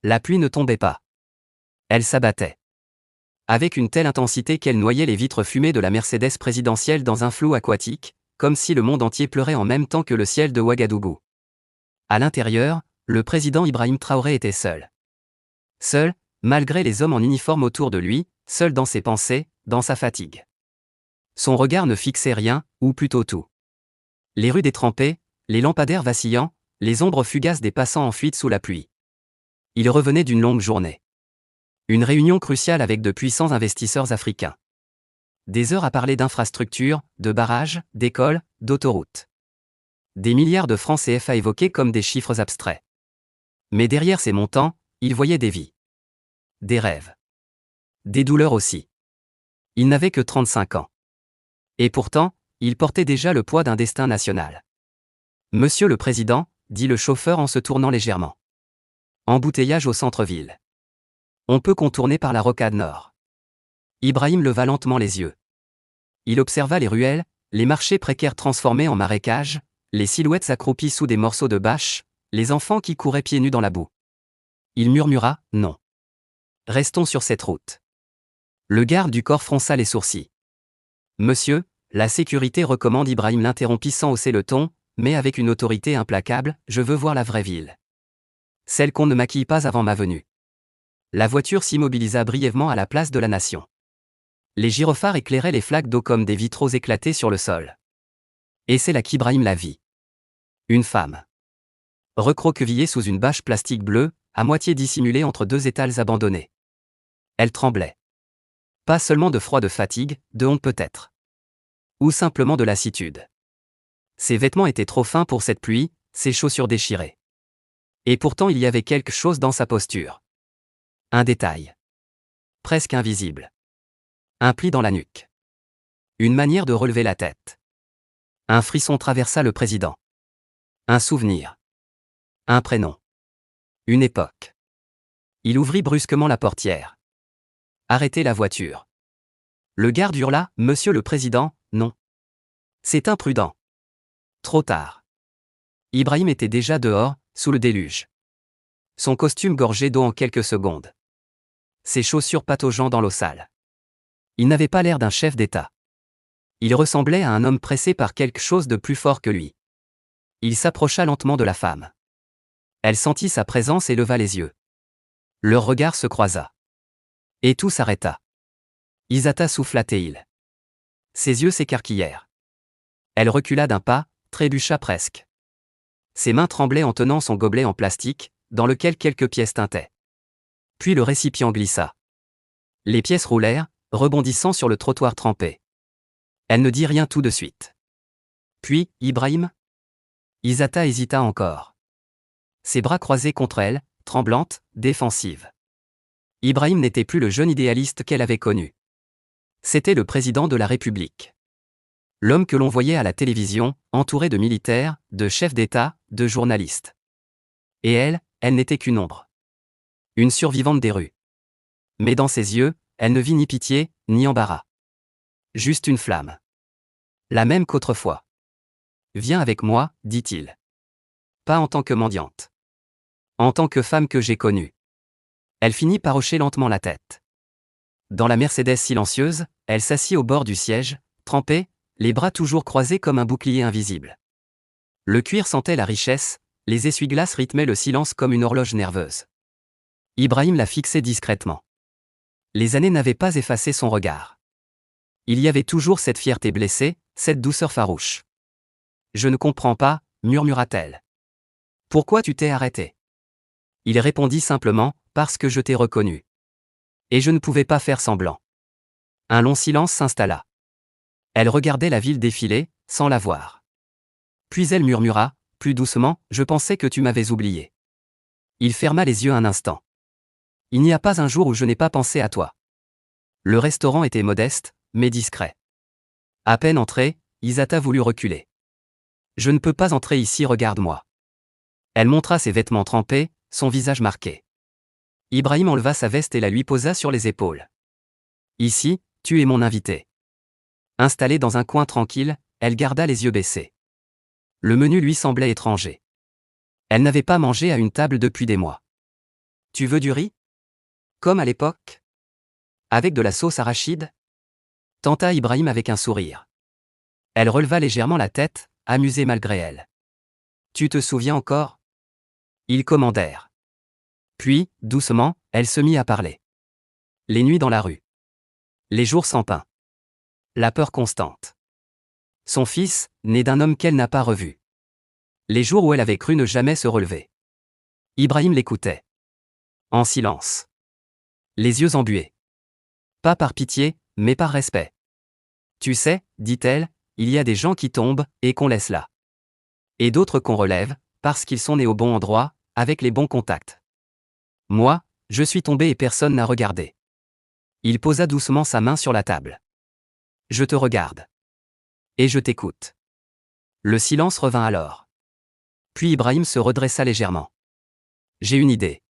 La pluie ne tombait pas. Elle s'abattait. Avec une telle intensité qu'elle noyait les vitres fumées de la Mercedes présidentielle dans un flou aquatique, comme si le monde entier pleurait en même temps que le ciel de Ouagadougou. À l'intérieur, le président Ibrahim Traoré était seul. Seul, malgré les hommes en uniforme autour de lui, seul dans ses pensées, dans sa fatigue. Son regard ne fixait rien, ou plutôt tout. Les rues détrempées, les lampadaires vacillants, les ombres fugaces des passants en fuite sous la pluie. Il revenait d'une longue journée. Une réunion cruciale avec de puissants investisseurs africains. Des heures à parler d'infrastructures, de barrages, d'écoles, d'autoroutes. Des milliards de francs CFA évoqués comme des chiffres abstraits. Mais derrière ces montants, il voyait des vies. Des rêves. Des douleurs aussi. Il n'avait que 35 ans. Et pourtant, il portait déjà le poids d'un destin national. Monsieur le Président, dit le chauffeur en se tournant légèrement. Embouteillage au centre-ville. On peut contourner par la rocade nord. Ibrahim leva lentement les yeux. Il observa les ruelles, les marchés précaires transformés en marécages, les silhouettes accroupies sous des morceaux de bâche, les enfants qui couraient pieds nus dans la boue. Il murmura, non. Restons sur cette route. Le garde du corps fronça les sourcils. Monsieur, la sécurité recommande. Ibrahim l'interrompit sans hausser le ton, mais avec une autorité implacable, je veux voir la vraie ville. Celle qu'on ne maquille pas avant ma venue. La voiture s'immobilisa brièvement à la place de la Nation. Les gyrophares éclairaient les flaques d'eau comme des vitraux éclatés sur le sol. Et c'est là qu'Ibrahim la vit. Une femme. Recroquevillée sous une bâche plastique bleue, à moitié dissimulée entre deux étals abandonnés. Elle tremblait. Pas seulement de froid, de fatigue, de honte peut-être. Ou simplement de lassitude. Ses vêtements étaient trop fins pour cette pluie, ses chaussures déchirées. Et pourtant il y avait quelque chose dans sa posture. Un détail. Presque invisible. Un pli dans la nuque. Une manière de relever la tête. Un frisson traversa le président. Un souvenir. Un prénom. Une époque. Il ouvrit brusquement la portière. Arrêtez la voiture. Le garde hurla, Monsieur le Président, non. C'est imprudent. Trop tard. Ibrahim était déjà dehors, sous le déluge. Son costume gorgé d'eau en quelques secondes. Ses chaussures pataugeant dans l'eau sale. Il n'avait pas l'air d'un chef d'État. Il ressemblait à un homme pressé par quelque chose de plus fort que lui. Il s'approcha lentement de la femme. Elle sentit sa présence et leva les yeux. Leur regard se croisa. Et tout s'arrêta. Isata souffla-t-il. Ses yeux s'écarquillèrent. Elle recula d'un pas, trébucha presque. Ses mains tremblaient en tenant son gobelet en plastique, dans lequel quelques pièces tintaient. Puis le récipient glissa. Les pièces roulèrent, rebondissant sur le trottoir trempé. Elle ne dit rien tout de suite. Puis, Ibrahim ? Isata hésita encore. Ses bras croisés contre elle, tremblante, défensive. Ibrahim n'était plus le jeune idéaliste qu'elle avait connu. C'était le président de la République. L'homme que l'on voyait à la télévision, entouré de militaires, de chefs d'État, de journalistes. Et elle n'était qu'une ombre. Une survivante des rues. Mais dans ses yeux, elle ne vit ni pitié, ni embarras. Juste une flamme. La même qu'autrefois. Viens avec moi, dit-il. Pas en tant que mendiante. En tant que femme que j'ai connue. Elle finit par hocher lentement la tête. Dans la Mercedes silencieuse, elle s'assit au bord du siège, trempée, les bras toujours croisés comme un bouclier invisible. Le cuir sentait la richesse, les essuie-glaces rythmaient le silence comme une horloge nerveuse. Ibrahim la fixait discrètement. Les années n'avaient pas effacé son regard. Il y avait toujours cette fierté blessée, cette douceur farouche. Je ne comprends pas, murmura-t-elle. Pourquoi tu t'es arrêté ? Il répondit simplement, parce que je t'ai reconnu. Et je ne pouvais pas faire semblant. Un long silence s'installa. Elle regardait la ville défiler, sans la voir. Puis elle murmura, plus doucement, je pensais que tu m'avais oublié. Il ferma les yeux un instant. Il n'y a pas un jour où je n'ai pas pensé à toi. Le restaurant était modeste, mais discret. À peine entrée, Isata voulut reculer. Je ne peux pas entrer ici, regarde-moi. Elle montra ses vêtements trempés, son visage marqué. Ibrahim enleva sa veste et la lui posa sur les épaules. Ici, tu es mon invité. Installée dans un coin tranquille, elle garda les yeux baissés. Le menu lui semblait étranger. Elle n'avait pas mangé à une table depuis des mois. Tu veux du riz? Comme à l'époque? Avec de la sauce arachide? Tenta Ibrahim avec un sourire. Elle releva légèrement la tête, amusée malgré elle. Tu te souviens encore? Ils commandèrent. Puis, doucement, elle se mit à parler. Les nuits dans la rue. Les jours sans pain. La peur constante. Son fils, né d'un homme qu'elle n'a pas revu. Les jours où elle avait cru ne jamais se relever. Ibrahim l'écoutait. En silence. Les yeux embués. Pas par pitié, mais par respect. Tu sais, dit-elle, il y a des gens qui tombent, et qu'on laisse là. Et d'autres qu'on relève, parce qu'ils sont nés au bon endroit, avec les bons contacts. Moi, je suis tombé et personne n'a regardé. Il posa doucement sa main sur la table. Je te regarde. Et je t'écoute. Le silence revint alors. Puis Ibrahim se redressa légèrement. J'ai une idée.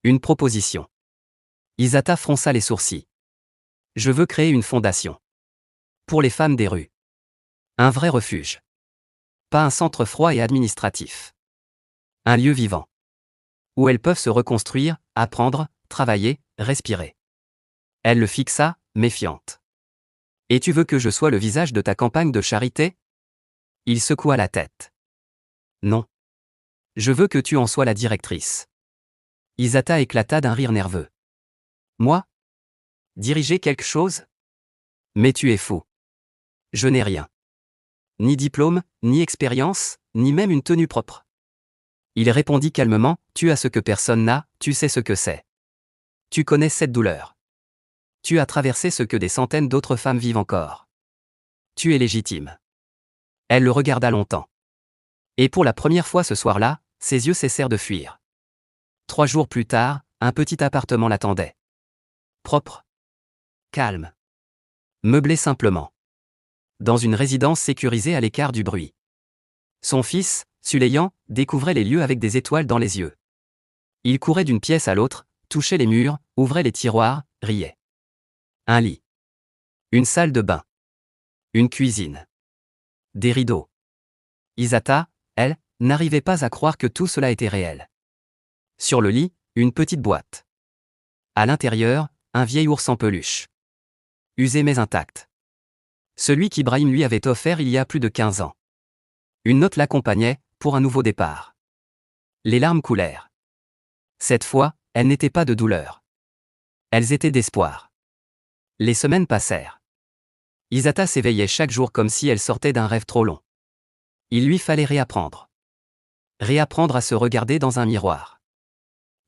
Une proposition. Isata fronça les sourcils. Je veux créer une fondation. Pour les femmes des rues. Un vrai refuge. Pas un centre froid et administratif. Un lieu vivant. Où elles peuvent se reconstruire, apprendre, travailler, respirer. Elle le fixa, méfiante. Et tu veux que je sois le visage de ta campagne de charité? Il secoua la tête. Non. Je veux que tu en sois la directrice. Isata éclata d'un rire nerveux. Moi? Diriger quelque chose? Mais tu es fou. Je n'ai rien. Ni diplôme, ni expérience, ni même une tenue propre. Il répondit calmement, tu as ce que personne n'a, tu sais ce que c'est. Tu connais cette douleur. Tu as traversé ce que des centaines d'autres femmes vivent encore. Tu es légitime. Elle le regarda longtemps. Et pour la première fois ce soir-là, ses yeux cessèrent de fuir. 3 jours plus tard, un petit appartement l'attendait. Propre. Calme. Meublé simplement. Dans une résidence sécurisée à l'écart du bruit. Son fils, Suleiman, découvrait les lieux avec des étoiles dans les yeux. Il courait d'une pièce à l'autre, touchait les murs, ouvrait les tiroirs, riait. Un lit. Une salle de bain. Une cuisine. Des rideaux. Isata, elle, n'arrivait pas à croire que tout cela était réel. Sur le lit, une petite boîte. À l'intérieur, un vieil ours en peluche. Usé mais intact. Celui qu'Ibrahim lui avait offert il y a plus de 15 ans. Une note l'accompagnait, pour un nouveau départ. Les larmes coulèrent. Cette fois, elles n'étaient pas de douleur. Elles étaient d'espoir. Les semaines passèrent. Isata s'éveillait chaque jour comme si elle sortait d'un rêve trop long. Il lui fallait réapprendre. Réapprendre à se regarder dans un miroir.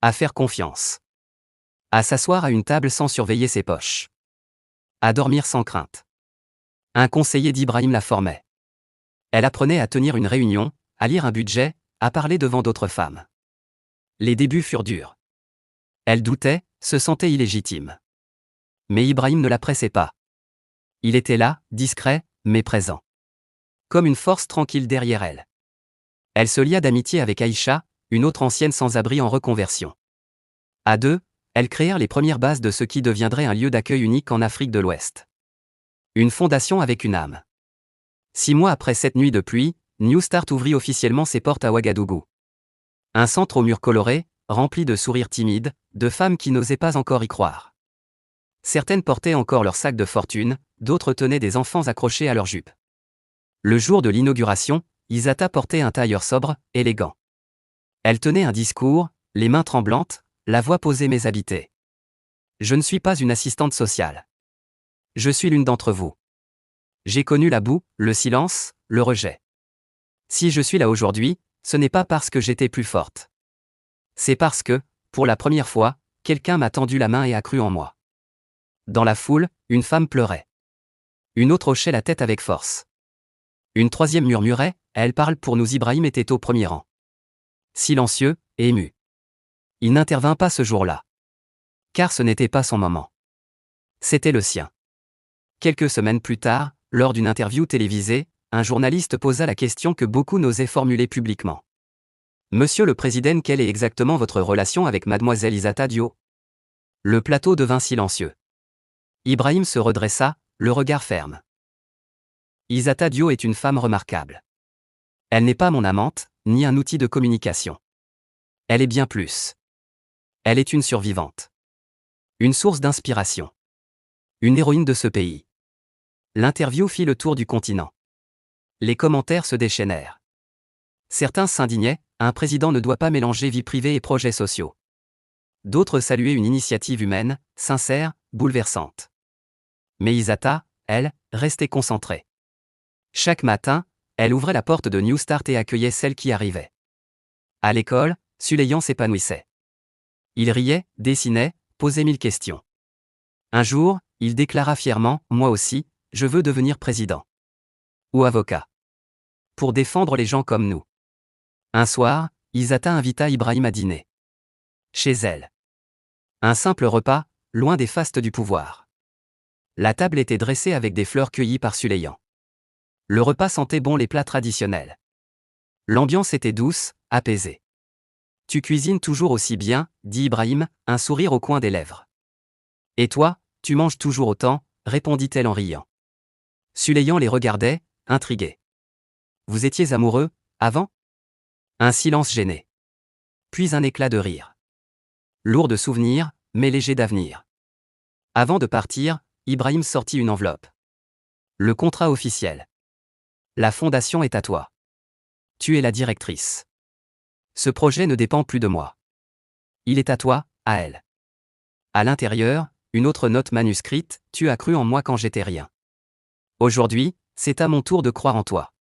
À faire confiance. À s'asseoir à une table sans surveiller ses poches. À dormir sans crainte. Un conseiller d'Ibrahim la formait. Elle apprenait à tenir une réunion, à lire un budget, à parler devant d'autres femmes. Les débuts furent durs. Elle doutait, se sentait illégitime. Mais Ibrahim ne la pressait pas. Il était là, discret, mais présent. Comme une force tranquille derrière elle. Elle se lia d'amitié avec Aïcha, une autre ancienne sans-abri en reconversion. À deux, elles créèrent les premières bases de ce qui deviendrait un lieu d'accueil unique en Afrique de l'Ouest. Une fondation avec une âme. 6 mois après cette nuit de pluie, New Start ouvrit officiellement ses portes à Ouagadougou. Un centre aux murs colorés, rempli de sourires timides, de femmes qui n'osaient pas encore y croire. Certaines portaient encore leurs sacs de fortune, d'autres tenaient des enfants accrochés à leurs jupes. Le jour de l'inauguration, Isata portait un tailleur sobre, élégant. Elle tenait un discours, les mains tremblantes, la voix posée mais habitée. Je ne suis pas une assistante sociale. Je suis l'une d'entre vous. J'ai connu la boue, le silence, le rejet. Si je suis là aujourd'hui, ce n'est pas parce que j'étais plus forte. C'est parce que, pour la première fois, quelqu'un m'a tendu la main et a cru en moi. Dans la foule, une femme pleurait. Une autre hochait la tête avec force. Une troisième murmurait, elle parle pour nous. Ibrahim était au premier rang. Silencieux, ému. Il n'intervint pas ce jour-là. Car ce n'était pas son moment. C'était le sien. Quelques semaines plus tard, lors d'une interview télévisée, un journaliste posa la question que beaucoup n'osaient formuler publiquement. Monsieur le Président, quelle est exactement votre relation avec mademoiselle Isata Diop? Le plateau devint silencieux. Ibrahim se redressa, le regard ferme. Isata Diop est une femme remarquable. Elle n'est pas mon amante, ni un outil de communication. Elle est bien plus. Elle est une survivante. Une source d'inspiration. Une héroïne de ce pays. L'interview fit le tour du continent. Les commentaires se déchaînèrent. Certains s'indignaient, un président ne doit pas mélanger vie privée et projets sociaux. D'autres saluaient une initiative humaine, sincère, bouleversante. Mais Hisata, elle, restait concentrée. Chaque matin, elle ouvrait la porte de New Start et accueillait celles qui arrivaient. À l'école, Suleiman s'épanouissait. Il riait, dessinait, posait 1000 questions. Un jour, il déclara fièrement « Moi aussi, je veux devenir président. Ou avocat. Pour défendre les gens comme nous. » Un soir, Hisata invita Ibrahim à dîner. Chez elle. Un simple repas, loin des fastes du pouvoir. La table était dressée avec des fleurs cueillies par Suleiman. Le repas sentait bon les plats traditionnels. L'ambiance était douce, apaisée. « Tu cuisines toujours aussi bien, » dit Ibrahim, un sourire au coin des lèvres. « Et toi, tu manges toujours autant » répondit-elle en riant. Suleiman les regardait, intrigué. « Vous étiez amoureux, avant ?» Un silence gêné. Puis un éclat de rire. Lourd de souvenirs, mais léger d'avenir. Avant de partir, Ibrahim sortit une enveloppe. Le contrat officiel. La fondation est à toi. Tu es la directrice. Ce projet ne dépend plus de moi. Il est à toi, à elle. À l'intérieur, une autre note manuscrite, tu as cru en moi quand j'étais rien. Aujourd'hui, c'est à mon tour de croire en toi.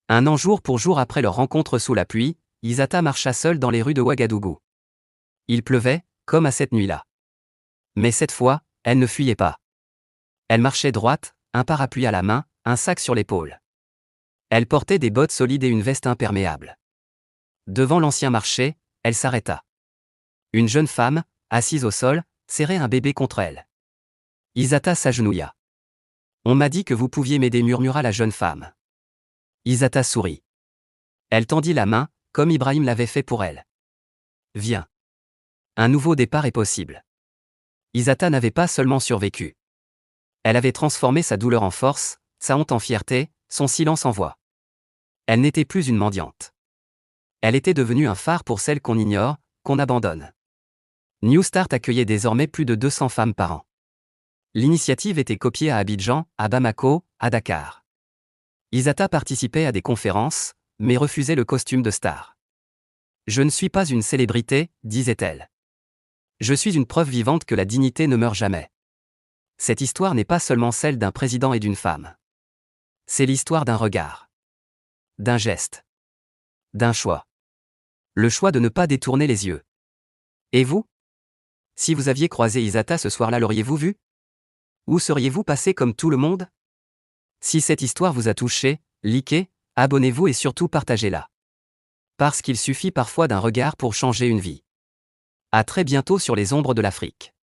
Un an jour pour jour après leur rencontre sous la pluie, Hisata marcha seule dans les rues de Ouagadougou. Il pleuvait, comme à cette nuit-là. Mais cette fois, elle ne fuyait pas. Elle marchait droite, un parapluie à la main, un sac sur l'épaule. Elle portait des bottes solides et une veste imperméable. Devant l'ancien marché, elle s'arrêta. Une jeune femme, assise au sol, serrait un bébé contre elle. Hisata s'agenouilla. « On m'a dit que vous pouviez m'aider » murmura la jeune femme. Hisata sourit. Elle tendit la main, comme Ibrahim l'avait fait pour elle. « Viens. Un nouveau départ est possible. » Hisata n'avait pas seulement survécu. Elle avait transformé sa douleur en force, sa honte en fierté, son silence en voix. Elle n'était plus une mendiante. Elle était devenue un phare pour celles qu'on ignore, qu'on abandonne. New Start accueillait désormais plus de 200 femmes par an. L'initiative était copiée à Abidjan, à Bamako, à Dakar. Hisata participait à des conférences, mais refusait le costume de star. « Je ne suis pas une célébrité », disait-elle. « Je suis une preuve vivante que la dignité ne meurt jamais. » Cette histoire n'est pas seulement celle d'un président et d'une femme. C'est l'histoire d'un regard. D'un geste. D'un choix. Le choix de ne pas détourner les yeux. Et vous ? Si vous aviez croisé Hisata ce soir-là, l'auriez-vous vu ? Où seriez-vous passé comme tout le monde ? Si cette histoire vous a touché, likez, abonnez-vous et surtout partagez-la. Parce qu'il suffit parfois d'un regard pour changer une vie. À très bientôt sur les ombres de l'Afrique.